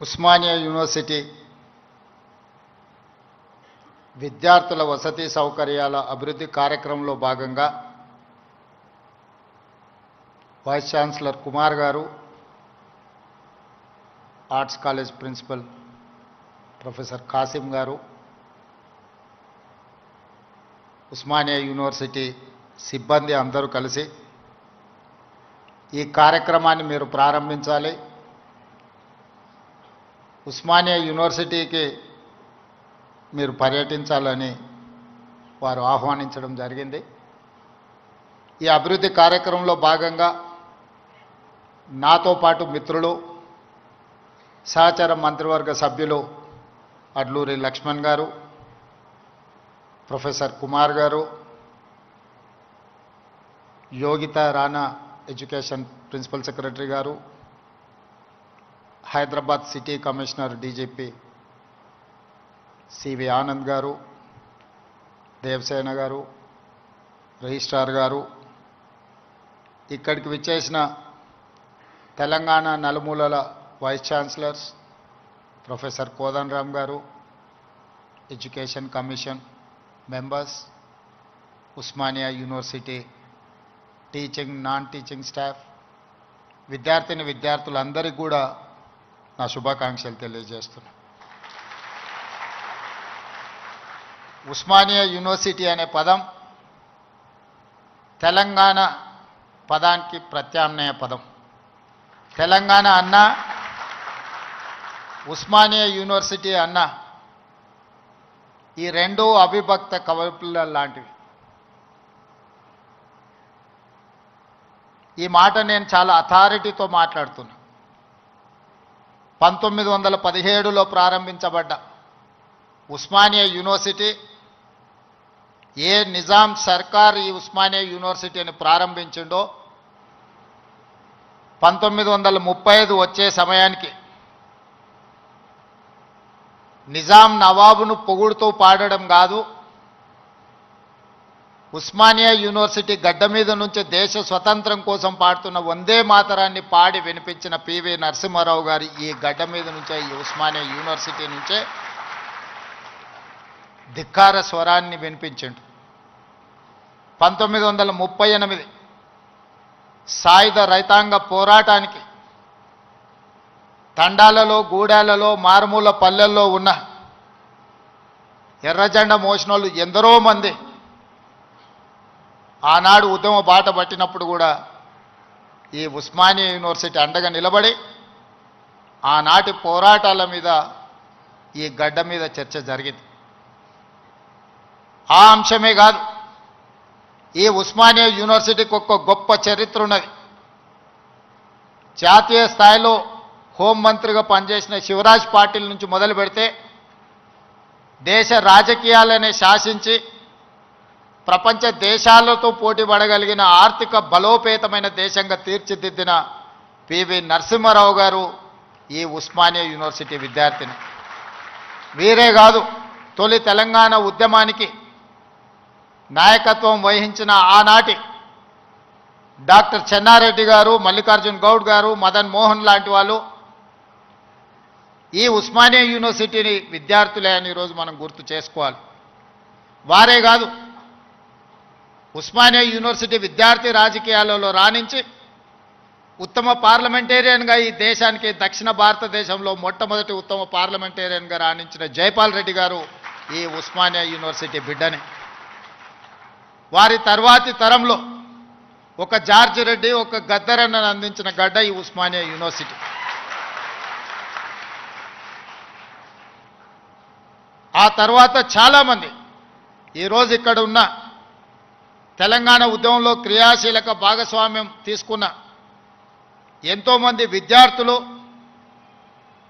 Osmania university విద్యార్థుల వసతి సౌకర్యాల అభివృద్ధి కార్యక్రమంలో భాగంగా వైస్ ఛాన్సలర్ కుమార్ గారు, arts college principal professor Kasim గారు, ఉస్మానియా యూనివర్సిటీ సిబ్బంది అందరూ కలిసి ఈ కార్యక్రమాన్ని మీరు ప్రారంభించాలి. ఉస్మానియా యూనివర్సిటీకి మీరు పర్యటించాలని వారు ఆహ్వానించడం జరిగింది. ఈ అభివృద్ధి కార్యక్రమంలో భాగంగా నాతో పాటు మిత్రులు, సహచర మంత్రివర్గ సభ్యులు అడ్లూరి లక్ష్మణ్ గారు, ప్రొఫెసర్ కుమార్ గారు, Yogita Rana education principal secretary గారు, Hyderabad city commissioner DGP CV Anand గారు, దేవసేన గారు, రిజిస్ట్రార్ గారు, ఇక్కడికి విచ్చేసిన తెలంగాణ నలుమూలల వైస్ ఛాన్సలర్స్ ప్రొఫెసర్ కోదండరామ్ గారు, education commission members, Osmania university teaching non teaching staff, విద్యార్థులందరికీ కూడా నా శుభాకాంక్షలు తెలియజేస్తున్నా. ఉస్మానియా యూనివర్సిటీ అనే పదం తెలంగాణ పదానికి ప్రత్యామ్నాయ పదం. తెలంగాణ అన్న, ఉస్మానియా యూనివర్సిటీ అన్న, ఈ రెండు అవిభక్త కవపుల లాంటివి. ఈ మాట నేను చాలా అథారిటీతో మాట్లాడుతున్నా. 1917లో ప్రారంభించబడ్డ ఉస్మానియా యూనివర్సిటీ, ఏ నిజాం సర్కార్ ఈ ఉస్మానియా యూనివర్సిటీని ప్రారంభించిండో 1935 వచ్చే సమయానికి నిజాం నవాబును పొగుడుతూ పాడడం కాదు, ఉస్మానియా యూనివర్సిటీ గడ్డ మీద నుంచి దేశ స్వతంత్రం కోసం పాడుతున్న వందే మాతరాన్ని పాడి వినిపించిన పివి నరసింహారావు గారు ఈ గడ్డ మీద నుంచే, ఈ ఉస్మానియా యూనివర్సిటీ నుంచే ధిక్కార స్వరాన్ని వినిపించిండు. 1938 సాయుధ రైతాంగ పోరాటానికి తండాలలో, గూడాలలో, మారుమూల పల్లెల్లో ఉన్న ఎర్రజెండా మోసినోళ్ళు ఎందరో మంది ఆనాడు ఉద్యమ బాట పట్టినప్పుడు కూడా ఈ ఉస్మానియా యూనివర్సిటీ అండగా నిలబడి ఆనాటి పోరాటాల మీద ఈ గడ్డ మీద చర్చ జరిగింది. ఆ అంశమే కాదు, ఈ ఉస్మానియా యూనివర్సిటీకి ఒక గొప్ప చరిత్ర ఉన్నది. జాతీయ స్థాయిలో హోంమంత్రిగా పనిచేసిన శివరాజ్ పాటిల్ నుంచి మొదలు పెడితే దేశ రాజకీయాలనే శాసించి ప్రపంచ దేశాలతో పోటీ పడగలిగిన ఆర్థిక బలోపేతమైన దేశంగా తీర్చిదిద్దిన పివి నరసింహారావు గారు ఈ ఉస్మానియా యూనివర్సిటీ విద్యార్థిని. వీరే కాదు, తొలి తెలంగాణ ఉద్యమానికి నాయకత్వం వహించిన ఆనాటి డాక్టర్ చెన్నారెడ్డి గారు, మల్లికార్జున్ గౌడ్ గారు, మదన్ మోహన్ లాంటి వాళ్ళు ఈ ఉస్మానియా యూనివర్సిటీని విద్యార్థులే అని ఈరోజు మనం గుర్తు చేసుకోవాలి. వారే కాదు, ఉస్మానియా యూనివర్సిటీ విద్యార్థి రాజకీయాలలో రాణించి ఉత్తమ పార్లమెంటేరియన్గా ఈ దేశానికి, దక్షిణ భారతదేశంలో మొట్టమొదటి ఉత్తమ పార్లమెంటేరియన్గా రాణించిన జైపాల్ రెడ్డి గారు ఈ ఉస్మానియా యూనివర్సిటీ బిడ్డని. వారి తర్వాతి తరంలో ఒక జార్జ్ రెడ్డి, ఒక గద్దరన్నను అందించిన గడ్డ ఈ ఉస్మానియా యూనివర్సిటీ. ఆ తర్వాత చాలామంది ఈరోజు ఇక్కడ ఉన్న తెలంగాణ ఉద్యమంలో క్రియాశీలక భాగస్వామ్యం తీసుకున్న ఎంతోమంది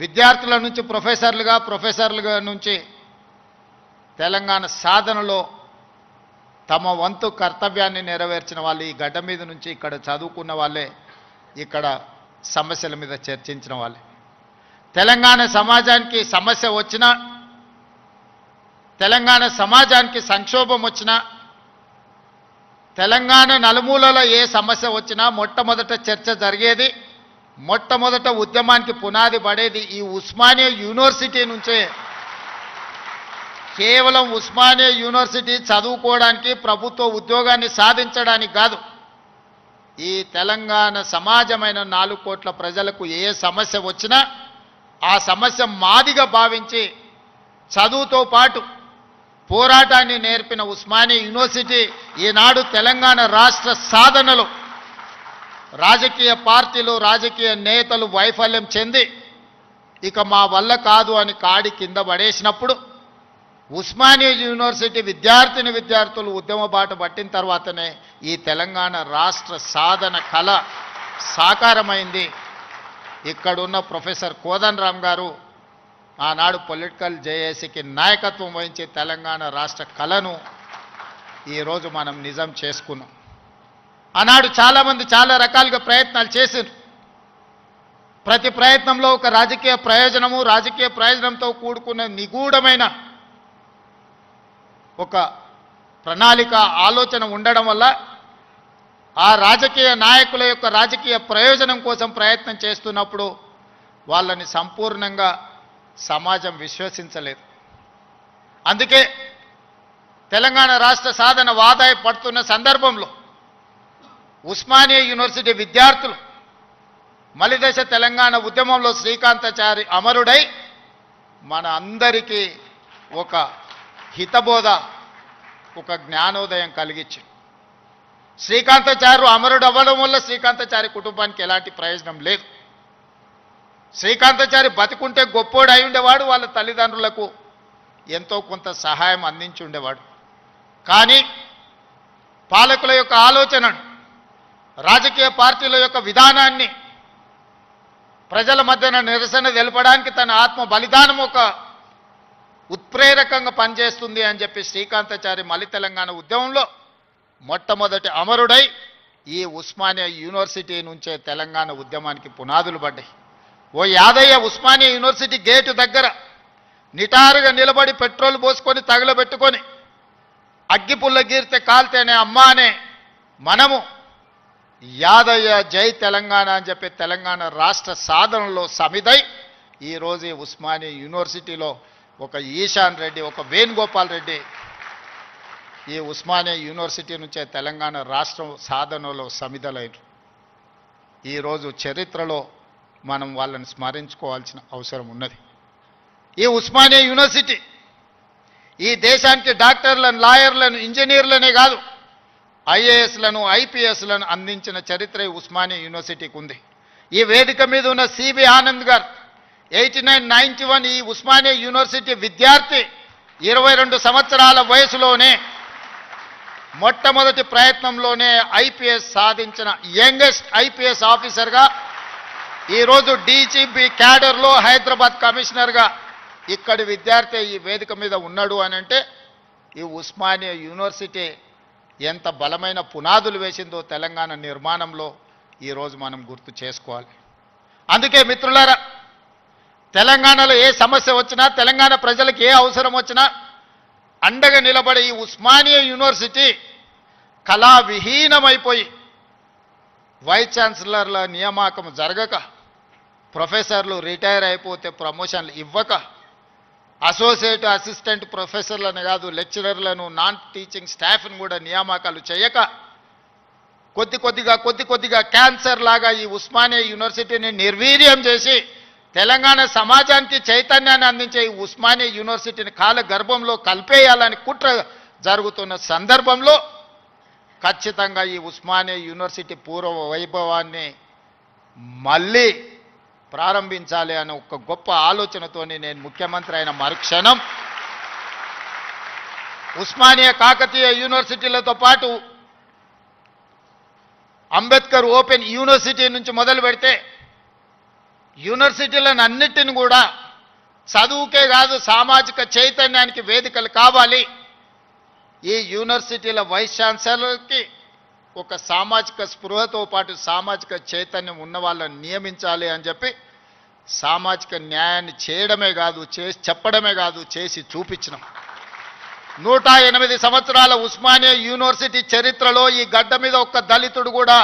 విద్యార్థుల నుంచి ప్రొఫెసర్లుగా నుంచి తెలంగాణ సాధనలో తమ వంతు కర్తవ్యాన్ని నెరవేర్చిన వాళ్ళు ఈ గడ్డ మీద నుంచి ఇక్కడ చదువుకున్న వాళ్ళే, ఇక్కడ సమస్యల మీద చర్చించిన వాళ్ళే. తెలంగాణ సమాజానికి సమస్య వచ్చినా, తెలంగాణ సమాజానికి సంక్షోభం వచ్చినా, తెలంగాణ నలుమూలలో ఏ సమస్య వచ్చినా మొట్టమొదట చర్చ జరిగేది మొట్టమొదట ఉద్యమానికి పునాది పడేది ఈ ఉస్మానియా యూనివర్సిటీ నుంచే. కేవలం ఉస్మానియా యూనివర్సిటీ చదువుకోవడానికి, ప్రభుత్వ ఉద్యోగాన్ని సాధించడానికి కాదు. ఈ తెలంగాణ సమాజమైన 4 కోట్ల ప్రజలకు ఏ సమస్య వచ్చినా ఆ సమస్య మాదిగా భావించి చదువుతో పాటు పోరాటాన్ని నేర్పిన ఉస్మానియా యూనివర్సిటీ ఈనాడు తెలంగాణ రాష్ట్ర సాధనలో రాజకీయ పార్టీలు, రాజకీయ నేతలు వైఫల్యం చెంది ఇక మా వల్ల కాదు అని కాడి కింద పడేసినప్పుడు ఉస్మానియా యూనివర్సిటీ విద్యార్థులు ఉద్యమ బాట పట్టిన తర్వాతనే ఈ తెలంగాణ రాష్ట్ర సాధన కళ సాకారమైంది. ఇక్కడున్న ప్రొఫెసర్ కోదండరామ్ గారు ఆనాడు పొలిటికల్ జేఏసీకి నాయకత్వం వహించి తెలంగాణ రాష్ట్ర కళను ఈరోజు మనం నిజం చేసుకున్నాం. ఆనాడు చాలామంది చాలా రకాలుగా ప్రయత్నాలు చేశారు. ప్రతి ప్రయత్నంలో ఒక రాజకీయ ప్రయోజనంతో కూడుకున్న నిగూఢమైన ఒక ప్రణాళిక, ఆలోచన ఉండడం వల్ల ఆ రాజకీయ నాయకుల యొక్క రాజకీయ ప్రయోజనం కోసం ప్రయత్నం చేస్తున్నప్పుడు వాళ్ళని సంపూర్ణంగా సమాజం విశ్వసించలేదు. అందుకే తెలంగాణ రాష్ట్ర సాధన వాదాయి పడుతున్న సందర్భంలో ఉస్మానియా యూనివర్సిటీ విద్యార్థులు మలిదశ తెలంగాణ ఉద్యమంలో శ్రీకాంతాచారి అమరుడై మన అందరికీ ఒక హితబోధ, ఒక జ్ఞానోదయం కలిగించి, శ్రీకాంతాచార్య అమరుడు అవ్వడం వల్ల శ్రీకాంతాచారి కుటుంబానికి ఎలాంటి ప్రయోజనం లేదు. శ్రీకాంతాచారి బతికుంటే గొప్పోడు అయి ఉండేవాడు, వాళ్ళ తల్లిదండ్రులకు ఎంతో కొంత సహాయం అందించి ఉండేవాడు. కానీ పాలకుల యొక్క ఆలోచనను, రాజకీయ పార్టీల యొక్క విధానాన్ని ప్రజల మధ్యన నిరసన తెలపడానికి తన ఆత్మ బలిదానం ఒక ఉత్ప్రేరకంగా పనిచేస్తుంది అని చెప్పి శ్రీకాంతాచారి మలి తెలంగాణ ఉద్యమంలో మొట్టమొదటి అమరుడై ఈ ఉస్మానియా యూనివర్సిటీ నుంచే తెలంగాణ ఉద్యమానికి పునాదులు పడ్డాయి. ఓ యాదయ్య ఉస్మానియా యూనివర్సిటీ గేటు దగ్గర నిటారుగా నిలబడి పెట్రోల్ పోసుకొని తగలబెట్టుకొని అగ్గిపుల్ల గీరితే కాల్తేనే అమ్మా అనే మనము యాదయ్య జై తెలంగాణ అని చెప్పి తెలంగాణ రాష్ట్ర సాధనలో సమిదై ఈరోజు ఈ ఉస్మానియా యూనివర్సిటీలో ఒక ఈశాన్ రెడ్డి, ఒక వేణుగోపాల్ రెడ్డి ఈ ఉస్మానియా యూనివర్సిటీ నుంచే తెలంగాణ రాష్ట్రం సాధనలో సమిధలైరు. ఈరోజు చరిత్రలో మనం వాళ్ళని స్మరించుకోవాల్సిన అవసరం ఉన్నది. ఈ ఉస్మానియా యూనివర్సిటీ ఈ దేశానికి డాక్టర్లను, లాయర్లను, ఇంజనీర్లనే కాదు ఐఏఎస్లను, ఐపీఎస్లను అందించిన చరిత్ర ఈ ఉస్మానియా యూనివర్సిటీకి ఉంది. ఈ వేదిక మీద ఉన్న సిబి ఆనంద్ గారు 89-91 ఈ ఉస్మానియా యూనివర్సిటీ విద్యార్థి 22 సంవత్సరాల వయసులోనే మొట్టమొదటి ప్రయత్నంలోనే ఐపీఎస్ సాధించిన యంగెస్ట్ ఐపీఎస్ ఆఫీసర్గా ఈరోజు డీజీపీ క్యాడర్లో హైదరాబాద్ కమిషనర్గా ఇక్కడి విద్యార్థి ఈ వేదిక మీద ఉన్నాడు అని అంటే ఈ ఉస్మానియా యూనివర్సిటీ ఎంత బలమైన పునాదులు వేసిందో తెలంగాణ నిర్మాణంలో ఈరోజు మనం గుర్తు చేసుకోవాలి. అందుకే మిత్రులారా, తెలంగాణలో ఏ సమస్య వచ్చినా, తెలంగాణ ప్రజలకు ఏ అవసరం వచ్చినా అండగా నిలబడే ఈ ఉస్మానియా యూనివర్సిటీ కళావిహీనమైపోయి వైస్ ఛాన్సలర్ల నియామకం జరగక, ప్రొఫెసర్లు రిటైర్ అయిపోతే ప్రమోషన్లు ఇవ్వక, అసోసియేట్ అసిస్టెంట్ ప్రొఫెసర్లను కాదు లెక్చరర్లను, నాన్ టీచింగ్ స్టాఫ్ను కూడా నియామకాలు చేయక కొద్ది కొద్దిగా క్యాన్సర్ లాగా ఈ ఉస్మానియా యూనివర్సిటీని నిర్వీర్యం చేసి తెలంగాణ సమాజానికి చైతన్యాన్ని అందించే ఈ ఉస్మానియా యూనివర్సిటీని కాల గర్భంలో కలిపేయాలని కుట్ర జరుగుతున్న సందర్భంలో ఖచ్చితంగా ఈ ఉస్మానియా యూనివర్సిటీ పూర్వ వైభవాన్ని మళ్ళీ ప్రారంభించాలి అనే ఒక గొప్ప ఆలోచనతోని నేను ముఖ్యమంత్రి అయిన మరుక్షణం ఉస్మానియా కాకతీయ యూనివర్సిటీలతో పాటు అంబేద్కర్ ఓపెన్ యూనివర్సిటీ నుంచి మొదలు పెడితే యూనివర్సిటీలను అన్నిటిని కూడా చదువుకే కాదు సామాజిక చైతన్యానికి వేదికలు కావాలి. ఈ యూనివర్సిటీల వైస్ ఛాన్సలర్కి ఒక సామాజిక స్పృహతో పాటు సామాజిక చైతన్యం ఉన్న వాళ్ళని నియమించాలి అని చెప్పి సామాజిక న్యాయాన్ని చేయడమే కాదు, చెప్పడమే కాదు, చేసి చూపించినాం. 108 సంవత్సరాల ఉస్మానియా యూనివర్సిటీ చరిత్రలో ఈ గడ్డ మీద ఒక్క దళితుడు కూడా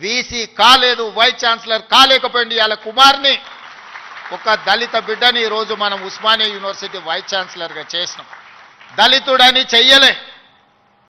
వీసీ కాలేదు, వైస్ ఛాన్సలర్ కాలేకపోయింది. వాళ్ళ కుమార్ని ఒక దళిత బిడ్డని ఈరోజు మనం ఉస్మానియా యూనివర్సిటీ వైస్ ఛాన్సలర్గా చేసినాం. దళితుడని చెయ్యలే,